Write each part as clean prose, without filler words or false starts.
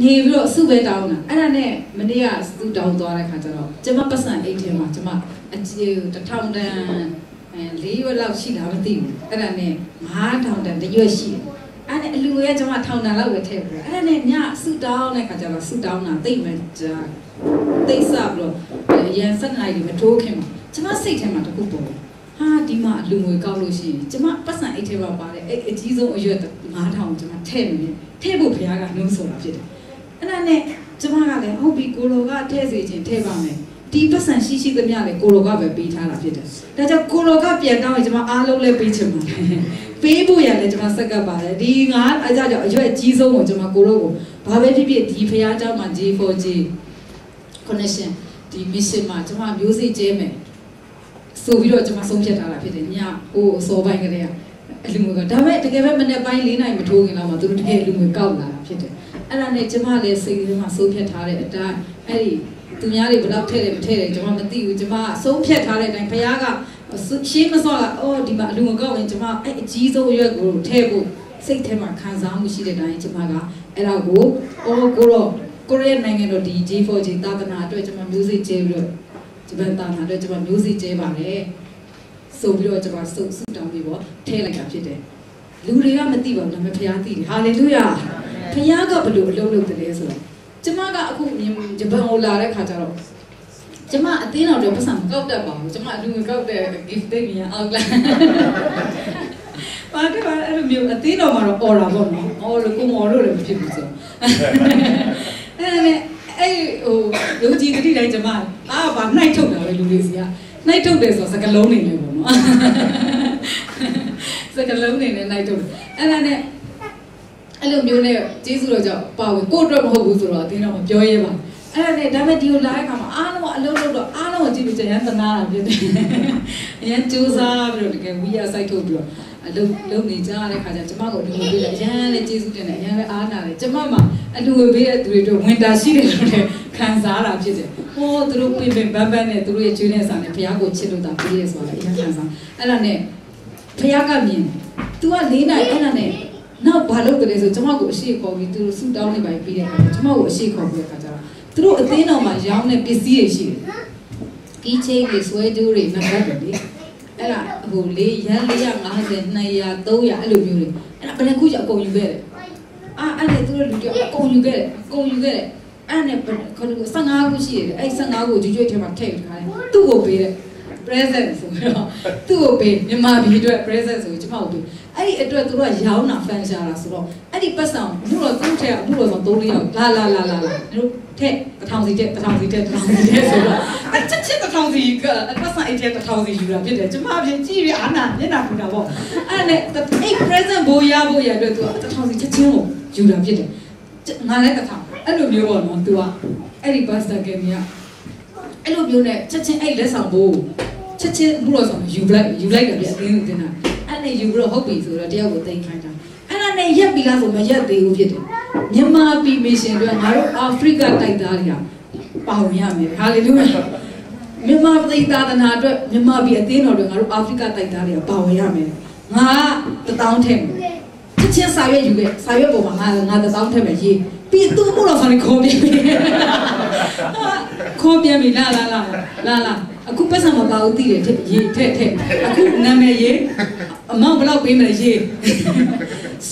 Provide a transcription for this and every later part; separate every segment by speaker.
Speaker 1: နေပြီးတော့စုပဲတောင်းတာအဲ့ဒါနဲ့မနေ့ကစုတောင်းသွားတဲ့ခါကျတော့ကျမပတ်စံအိတ်ထဲမှာကျမအကျေ1000တန်4ရွက်လောက်ရှိတာမသိဘူးအဲ့ဒါနဲ့9000တန်1ရွက်ရှိတယ်အဲ့ဒါအလူငွေကကျမ1000တန်လောက်ပဲထည့်ပြီးအဲ့ဒါနဲ့ညစုတောင်းတဲ့ခါကျတော့စုတောင်းတာတိတ်မှကြာတိတ်ဆပ်လို့ရန်ဆက်နိုင်တယ်မထိုးခင်မှာကျမစိတ်ထဲမှာတခုပေါ်ဟာဒီမှာအလူငွေကောက်လို့ရှိရင်ကျမပတ်စံအိတ်ထဲမှာပါတယ်အဲ့အကြီးဆုံးအရွက်9000ကျမထည့်နေထည့်ဖို့ဘုရားကနှိုးဆိုတာဖြစ်တယ်အဲ့ဒါနဲ့ကျမကလည်းဟုတ်ပြီကိုလိုကထည့်စေခြင်းထည့်ပါမယ်ဒီပတ်စံရှိသမျှလေကိုလိုကပဲပေးထားတာဖြစ်တယ်ဒါကြောင့်ကိုလိုကပြန်တောင်းရင်ကျမအားလုံးလည်းပေးချင်ပါတယ်ပေးဖို့ရတယ်ကျမစက်ကပ်ပါတယ်ဒီငါအဲ့ဒါကြောင့်အရွက်ကြီးဆုံးကိုကျမကိုလိုကိုဘာပဲဖြစ်ဖြစ်ဒီဖရားเจ้าမှာ G4G connection ဒီ mission မှာကျမမျိုးစေ့ကျဲမယ်ဆိုပြီးတော့ကျမဆုံးဖြတ်ထားတာဖြစ်တယ်ညဟိုအစောပိုင်းကလေးကအလူငွေကဒါပေမဲ့တကယ်ပဲမနေ့ပိုင်း4နိုင်မထိုးခင်တော့မှသူတို့တကယ်အလူငွေကောက်လာတာဖြစ်တယ်အဲ့ဒါနဲ့ကျမလည်းစိတ်ထဲမှာဆုံးဖြတ်ထားတဲ့အတိုင်းအဲ့ဒီသူများတွေဘယ်တော့ထည့်တယ်မထည့်တယ်ကျမမသိဘူးကျမဆုံးဖြတ်ထားတဲ့အတိုင်းဘုရားကရှင်းမစောကအော်ဒီမှာအလူငွေကောက်ရင်ကျမအဲ့အကြီးဆုံးရွက်ကိုထည့်ဖို့စိတ်ထဲမှာခံစားမှုရှိတဲ့အတိုင်းကျမကအဲ့ဒါကိုအော်ကိုရီးယားနိုင်ငံတော်ဒီ G4G သာသနာအတွက်ကျမမျိုးစေ့ကျဲပြီးတော့ဂျပန်သာသနာအတွက်ကျမမျိုးစေ့ကျဲပါတယ်ဆိုပြီးတော့ကျမစုတောင်းပြီးတော့ထည့်လိုက်တာဖြစ်တယ်လူတွေကမသိပါဘူးဒါပေမဲ့ဘုရားသိတယ်ဟာလေလုယာဘုရားကဘယ်လိုအလုပ်လုပ်တယ်လဲဆိုတော့ကျမကအခုဂျပန်ကိုလာတဲ့ခါကျတော့ကျမအသင်းတော်တွေပတ်စံမကောက်တတ်ပါဘူးကျမအလူငွေကောက်တဲ့ gift တွေမြန်အောက်လာပါတယ်အဲ့လိုမျိုးအသင်းတော်မှာတော့អော်တာပေါ့နော်အော်လို့ကိုမော်လို့လည်းမဖြစ်ဘူးဆိုအဲ့ဒါနဲ့အဲ့ဟိုယုံကြည်တဲ့တိုင်းကျမဘာနှိုက်ထုတ်တာပဲလူတွေစီကနှိုက်ထုတ်တယ်ဆိုစကလုံးနေလေပေါ့နော်စကလုံးနေနဲ့နှိုက်ထုတ်အဲ့ဒါနဲ့အဲ့လိုမျိုးနဲ့ကျေးဇူးတော်ကြောင့်ပါဝင်ကိုအတွက်မဟုတ်ဘူးဆိုတော့အတင်းတော့မပြောရဲပါအဲ့ဒါနဲ့ဒါပေမဲ့ဒီကိုလာတဲ့ခါမှာအားလုံးအလုံးလုံးတော့အားလုံးကိုကြည့်ပြီးကျန်သနာတာဖြစ်တယ်အရင်စူးစမ်းပြီးတော့တကယ်ဝီယာစိုက်ထုတ်ပြီးတော့အလုံးနေကြတဲ့ခါကျကျမကိုအလူငွေပေးလိုက်အရင်လည်းကျေးဇူးတင်တယ်အရင်လည်းအားနာတယ်ကျမမှာအလူငွေပေးတဲ့သူတွေတို့ဝင်တာရှိတယ်လို့လည်းခံစားတာဖြစ်တယ်ဟောသူတို့ပြင်ပန်းနဲ့သူတို့ရဲ့ကျွေးတဲ့စာနဲ့ဘုရားကိုချစ်လို့တာပေးရဆိုတာလည်းအရင်ခံစားအဲ့ဒါနဲ့ဘုရားကမြင် तू က၄နိုင်အဲ့ဒါနဲ့နောက်ဘာလုပ်တယ်လဲဆိုကျမကိုအရှိခေါ်ပြီးသူတို့ဆူတောင်းနေပါပြီးတဲ့ခါကျကျမကိုအရှိခေါ်ပြီးတဲ့ခါကျတော့သူတို့အသင်းတော်မှာရောင်းတဲ့ပစ္စည်းတွေရှိတယ်ကီးချိတ်တွေဆွဲကြိုးတွေနံပါတ်တွေလေအဲ့ဒါဟို4ရန်450 200 300အဲ့လိုမျိုးတွေအဲ့ဒါဘယ်နှခုကျအကုန်ယူခဲ့တယ်အဲ့ဒါသူတို့လူတွေအကုန်ယူခဲ့တယ်အဲ့နဲ့ခလူ15ခုရှိတယ်အဲ့15ခုကျွတ်ထဲမှာထည့်ထားတယ်သူ့ကိုပေးတယ် present ဆိုတော့သူ့ကိုပေးမြန်မာပြည်အတွက် present ဆိုကျမကိုပေးအဲ့ဒီအတွက်သူတို့ကရောင်းတာဖန်ရှာတာဆိုတော့အဲ့ဒီပတ်စံအခုတော့သူ့ထဲအခုတော့ဆို3-4ယောက်လာတို့ထက်1000စီတက်ဆိုတော့ချက်1000စီကပတ်စံအိတ်ထဲ1000စီယူတာဖြစ်တယ်ကျမပြင်ကြည့်ပြီးအာနာမျက်နှာပူတာပေါ့အဲ့နဲ့အဲ့ present ဘိုးရအတွက်သူက1000စီချက်ချင်းကိုယူတာဖြစ်တယ်ငါလည်း1000အဲ့လိုမျိုးပေါ့နော်သူကအဲ့ဒီဘတ်စတာကင်ကအဲ့လိုမျိုးနဲ့ချက်ချင်းအဲ့လက်ဆောင်ဘိုးချက်ချင်းဘူးလို့ဆိုယူလိုက်တယ်ပြအတင်းတင်တာအဲ့နဲ့ယူပြီးတော့ဟုတ်ပြီဆိုတော့တယောက်ကိုသိမ်းခိုင်းတာအဲ့ဒါနဲ့ရက်ပြီလားဆိုမရက်သေးဘူးဖြစ်တယ်မြန်မာပြည်မရှင်တွေငါတို့အာဖရိကတိုက်သားတွေကပါဝင်ရမယ်ဟာလေလုယာမြန်မာပြည်သာသနာအတွက်မြန်မာပြည်အသင်းတော်တွေငါတို့အာဖရိကတိုက်သားတွေကပါဝင်ရမယ်ငါ1000ထဲချက်ချင်းစာရွက်ယူခဲ့စာရွက်ပေါ်မှာငါ1000ထဲပဲရေးပြီးသူ့မို့လို့ဆိုရင်ခေါ်ပြန်ပြီလာအခုပတ်စံမပါဘူးသိတယ်ရေးထက်အခုနာမည်ရေးအမောင်ဘယ်လောက်ပေးမလဲရေး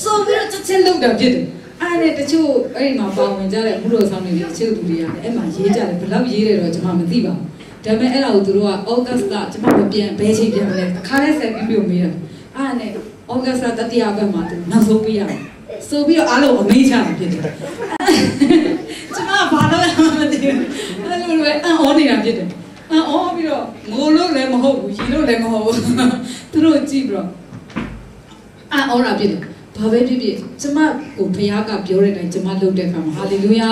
Speaker 1: ဆိုပြီးတော့ချက်ချင်းလုပ်တာဖြစ်တယ်အဲ့နဲ့တချို့အဲ့ဒီမှာပါဝင်ကြတဲ့ဘုလိုဆောင်တွေတချို့လူတွေကအဲ့မှာရေးကြတယ်ဘယ်လောက်ရေးတယ်တော့ကျွန်မမသိပါဘူးဒါပေမဲ့အဲ့ဒါကိုသူတို့ကဩဂတ်စ်လကျွန်မမပြန်ဘယ်ချိန်ပြန်မလဲခါလဲဆက်ပြီးပြောမေးတာအဲ့နဲ့ဩဂတ်စ်လတတိယပတ်မှာသူနောက်ဆုံးပေးရတယ်ဆိုပြီးတော့အားလုံးအမေးချတာဖြစ်တယ်ကျွန်မဘာလို့လဲမသိဘူးအဲ့လိုပဲအော်နေတာဖြစ်တယ်အော်ပြီးတော့ငိုလို့လည်းမဟုတ်ဘူးရီလို့လည်းမဟုတ်ဘူးသူတို့ကြည့်ပြီးတော့အော်တာဖြစ်တယ်ဘာပဲဖြစ်ဖြစ်ကျမကိုဘုရားကပြောတဲ့အတိုင်းကျမလုပ်တဲ့အခါမှာဟာလေလုယာ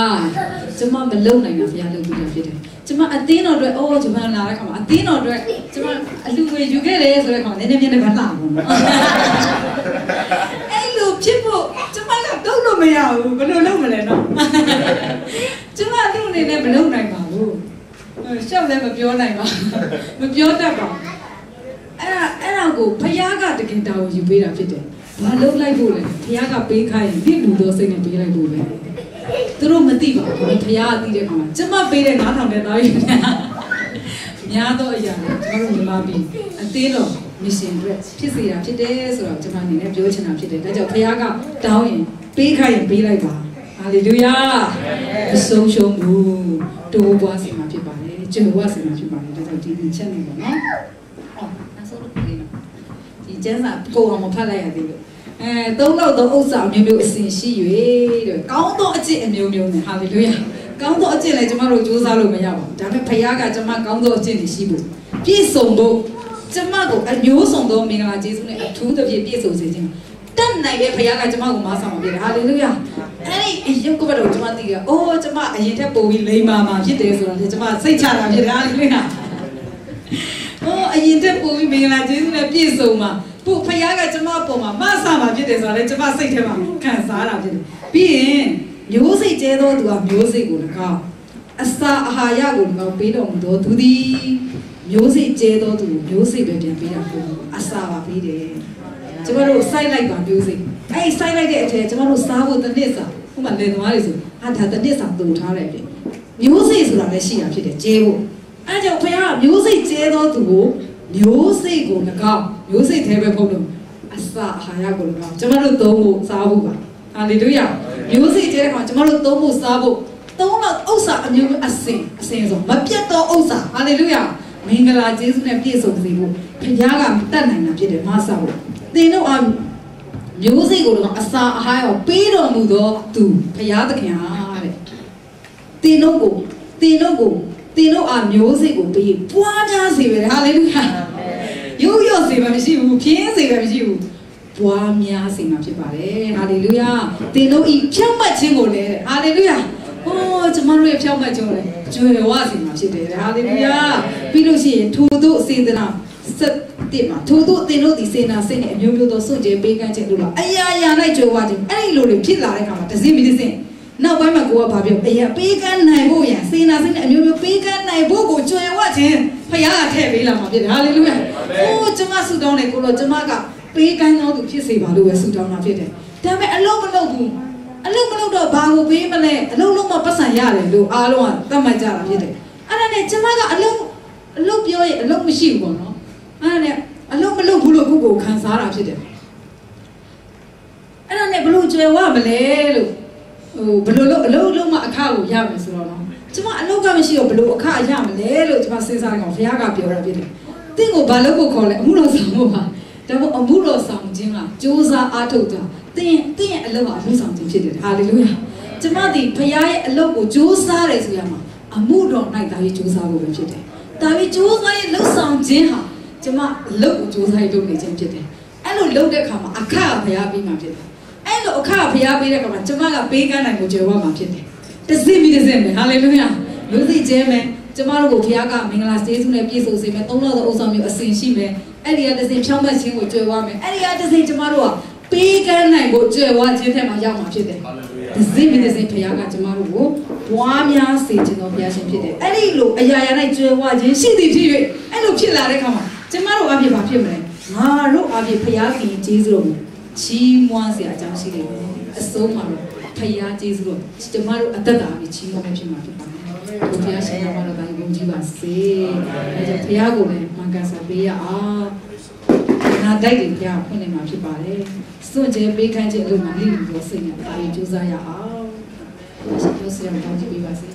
Speaker 1: ကျမမလုပ်နိုင်တာဘုရားလုပ်ပြီးတာဖြစ်တယ်ကျမအသင်းတော်အတွက်ဂျပန်လာတဲ့အခါမှာအသင်းတော်အတွက်ကျမအလူငွေယူခဲ့တယ်ဆိုတဲ့အခါမှာနည်းနည်းပါလှပါဘူးအဲ့လိုဖြစ်ဖို့ကျမကတော့လို့မရဘူးဘယ်လိုလုပ်မလဲနော်ကျမလူအနေနဲ့မလုပ်နိုင်ပါဘူးရှောက်လည်းမပြောနိုင်ပါမပြောတတ်ပါအဲ့ဒါကိုဘုရားကတကယ်တာကိုယူပေးတာဖြစ်တယ် ဘာလုပ်လိုက်ဖို့လဲဖခင်ကပေးခိုင်းရင်ဒီလူတော်စိတ်နဲ့ပေးလိုက်ဖို့ပဲသူတို့မသိပါဘူးဖခင်ကသိတဲ့ခါမှာကျမပေးတဲ့9000တဲ့သားကြီးများတော့အရာလေကျွန်တော်တို့မြန်မာပြည်အသေးတော်မစ်ရှင်အတွက်ဖြစ်စေတာဖြစ်တယ်ဆိုတော့ကျွန်မအနေနဲ့ပြောချင်တာဖြစ်တယ်ဒါကြောင့်ဖခင်ကတောင်းရင်ပေးခိုင်းရင်ပေးလိုက်ပါဟာလေလုယာအဆုံးရှုံးဘူးတိုးပွားစီမှာဖြစ်ပါတယ်ကျေဝါစီမှာဖြစ်ပါတယ်ဒါကြောင့်ဒီချက်နေပါနော်အော်နောက်ဆုံးလို့ပြောနေဒီကျန်းစာကိုအောင်မဖတ်လိုက်ရသေးလို့သုံးလောက်သောဥစ္စာမျိုးမျိုးအစဉ်ရှိ၍တဲ့ကောင်းသောအကျင့်အမျိုးမျိုးနဲ့ဟာလေလုယာကောင်းသောအကျင့်လည်းကျမတို့ကြိုးစားလို့မရပါဘူးဒါပေမဲ့ဖခင်ကကျမကောင်းသောအကျင့်တွေရှိဖို့ပြည့်စုံဖို့ကျမကိုအမျိုးစုံသောမင်္ဂလာကျေးဇူးနဲ့အထူးသဖြင့်ပြည့်စုံစေခြင်းတတ်နိုင်တဲ့ဖခင်ကကျမကိုမဆာမှာပြတယ်ဟာလေလုယာအဲ့ဒီရုပ်ကပတ်တော်ကျမသိတယ်အိုးကျမအရင်ထက်ပိုပြီးလိမ္မာမှာဖြစ်တယ်ဆိုတော့ကျမစိတ်ချတာဖြစ်တယ်ဟာလေလုယာအိုးအရင်ထက်ပိုပြီးမင်္ဂလာကျေးဇူးနဲ့ပြည့်စုံမှာဖို့ဖခင်ကကျမပေါ်မှာမဆာမှာဖြစ်တယ်ဆိုတော့လေကျမစိတ်ထဲမှာခံစားတာဖြစ်တယ်ပြီးရင်မျိုးစိတ်ကျဲသောသူကမျိုးစိတ်ကို၎င်းအစာအာဟာရကို၎င်းပေးတော်မူသောသူသည်မျိုးစိတ်ကျဲသောသူကိုမျိုးစိတ်ပဲပြန်ပေးတာပေါ့အစာပါပေးတယ်ကျမတို့စိုက်လိုက်ပါမျိုးစိတ်အဲ့စိုက်လိုက်တဲ့အထက်ကျမတို့စားဖို့တစ်နှစ်စာဥပမာလေသမားတွေဆိုဒါတစ်နှစ်စာတူထားတယ်ပြင်မျိုးစိတ်ဆိုတာလည်းရှိတာဖြစ်တယ်ကျဲဖို့အဲ့ကြောင့်ဖခင်ကမျိုးစိတ်ကျဲသောသူကိုမျိုးစိတ်ကို၎င်းမျိုးစိတ်သေးပဲဖုတ်လို့အစာအာဟာရကို၎င်းကျမတို့သုံးဖို့စားဖို့ပါဟာလေလုယာမျိုးစိတ်ကျဲတဲ့ကောင်ကျမတို့သုံးဖို့စားဖို့သုံးတော့ဥစ္စာအမျိုးမျိုးအစင်ဆိုမပြတ်သောဥစ္စာဟာလေလုယာမင်္ဂလာကျေးဇူးနဲ့ပြည့်စုံစေဖို့ဖခင်ကတတ်နိုင်တာဖြစ်တယ်မဆာဖို့သင်တို့အမျိုးစိတ်ကိုတော့အစာအာဟာရကိုပေးတော်မူသောသူဖခင်သခင်ဟာတဲ့သင်တို့အမျိုးစိတ်ကိုပေးပွားများစေပဲဟာလေလုယာရိုးရိုးစေပဲမရှိဘူးပြင်းစေပဲမရှိဘူးပွားများစေမှာဖြစ်ပါတယ်ဟာလေလုယာသင်တို့ဤဖြောင့်မတ်ခြင်းကိုလည်းဟာလေလုယာဟောကျမတို့ရဲ့ဖြောင့်မတ်ခြင်းကိုလည်းကြွယ်ဝစေမှာဖြစ်တယ်ဟာလေလုယာပြီးလို့ရှိရင်ထိုတို့စေတနာ7မှာထိုတို့သင်တို့ဒီစေနာစိတ်နဲ့အမျိုးမျိုးသောစွန့်ကြဲပေးကမ်းခြင်းတို့လားအရာရာ၌ကြွယ်ဝခြင်းအဲ့ဒီလိုတွေဖြစ်လာတဲ့အခါမှာတစ်စင်းပြီးတစ်စင်းနောက်ပိုင်းမှာကိုကဘာပြောအရာပေးကမ်းနိုင်ဖို့ရန်စေနာစိတ်နဲ့အမျိုးမျိုးပေးကမ်းနိုင်ဖို့ကိုကြွယ်ဝခြင်းဖခင်ကထည့်ပေးလာမှာဖြစ်တယ်ဟာလေလုယာဟိုကျမဆုတောင်းတယ်ကိုတော့ကျမကပေးကမ်းသောသူဖြစ်စေပါလို့ပဲဆုတောင်းတာဖြစ်တယ်ဒါပေမဲ့အလုံးမလုံးဘူးအလုံးမလုံးတော့ဘာကိုပေးမလဲအလုံးလုံးမပတ်စံရတယ်လို့အားလုံးကသတ်မှတ်ကြတာဖြစ်တယ်အဲ့ဒါနဲ့ကျမကအလုံးပြောရင်အလုံးမရှိဘူးပေါ့နော်အဲ့ဒါနဲ့အလုံးမလုံးဘူးလို့ကိုခံစားတာဖြစ်တယ်အဲ့ဒါနဲ့ဘလို့ကြွယ်ဝမလဲလို့ဟိုဘလို့လို့အလုံးမအခကိုရမယ်ဆိုတော့နော်ကျမအလုံးကမရှိတော့ဘလို့အခရမလဲလို့ကျမစဉ်းစားကြအောင်ဘုရားကပြောတာဖြစ်တယ်တင့်ကိုဘာလို့ကိုခေါ်လဲအမှုတော်ဆောင်ဖို့ပါဒါပေမဲ့အမှုတော်ဆောင်ခြင်းကကြိုးစားအားထုတ်တာသင်ရဲ့အလုပ်ကအမှုဆောင်ခြင်းဖြစ်တယ်ဟာလေလုယာကျမဒီဘုရားရဲ့အလုပ်ကိုကြိုးစားတယ်ဆိုရမှာအမှုတော်၌ဒါပြီးကြိုးစားဖို့ပဲဖြစ်တယ်ဒါပြီးကြိုးစားရဲ့လှုပ်ဆောင်ခြင်းဟာကျမအလုပ်ကိုကြိုးစားရလုပ်နေခြင်းဖြစ်တယ်အဲ့လိုလုပ်တဲ့အခါမှာအခကဘုရားပေးမှာဖြစ်တယ်အဲ့လိုအခကဘုရားပေးတဲ့အခါမှာကျမကပေးကမ်းနိုင်ကိုကြွယ်ဝမှာဖြစ်တယ်တစ်စင်းပြီးတစ်စင်းပဲဟာလေလုယာမျိုးစိတ်ကျဲမယ်ကျမတို့ကိုဘုရားကမင်္ဂလာကျေးဇူးနဲ့ပြည့်စုံစေမယ်သုံးလောက်သောဥစ္စာမျိုးအစဉ်ရှိမယ်အဲ့ဒီကတစ်စင်းဖြောင်းမှတ်ခြင်းကိုကြွယ်ဝမယ်အဲ့ဒီကတစ်စင်းကျမတို့ကပေးကမ်းနိုင်ဖို့ကြွယ်ဝခြင်းထဲမှာရောက်မှာဖြစ်တယ်တစ်စင်းပြီးတစ်စင်းဘုရားကကျမတို့ကိုပွားများစေခြင်းတော်ဘုရားရှင်ဖြစ်တယ်အဲ့ဒီလိုအရာရာ၌ကြွယ်ဝခြင်းရှိသည်ဖြစ်၍အဲ့လိုဖြစ်လာတဲ့အခါမှာကျမတို့အဖြစ်ဘာဖြစ်မလဲငါတို့အဖြစ်ဘုရားခင်ကျေးဇူးတော်ကိုချီးမွမ်းစရာအကြောင်းရှိတယ်အဆုံးမှာတော့ဖခင်ကျေးဇူးတော်ကျမတို့အသက်တာပြီးချီးမွမ်းမယ်ဖြစ်မှာဖြစ်ပါတယ်ဘုရားရှင်ကဘာလို့ဒါကိုကြည့်ပါစေအဲကြောင့်ဘုရားကိုလည်းမင်္ဂလာဆောင်ပေးရအောင်နာတိုက်တွေဘုရားဖွင့်နေမှာဖြစ်ပါတယ်စွန့်ကြဲပေးခိုင်းခြင်းအလို့မှလိလူတော်စိတ်နဲ့ဒါကိုကြိုးစားရအောင်ဘုရားရှင်ပြောစရာတောင်းကြည့်ပေးပါစေ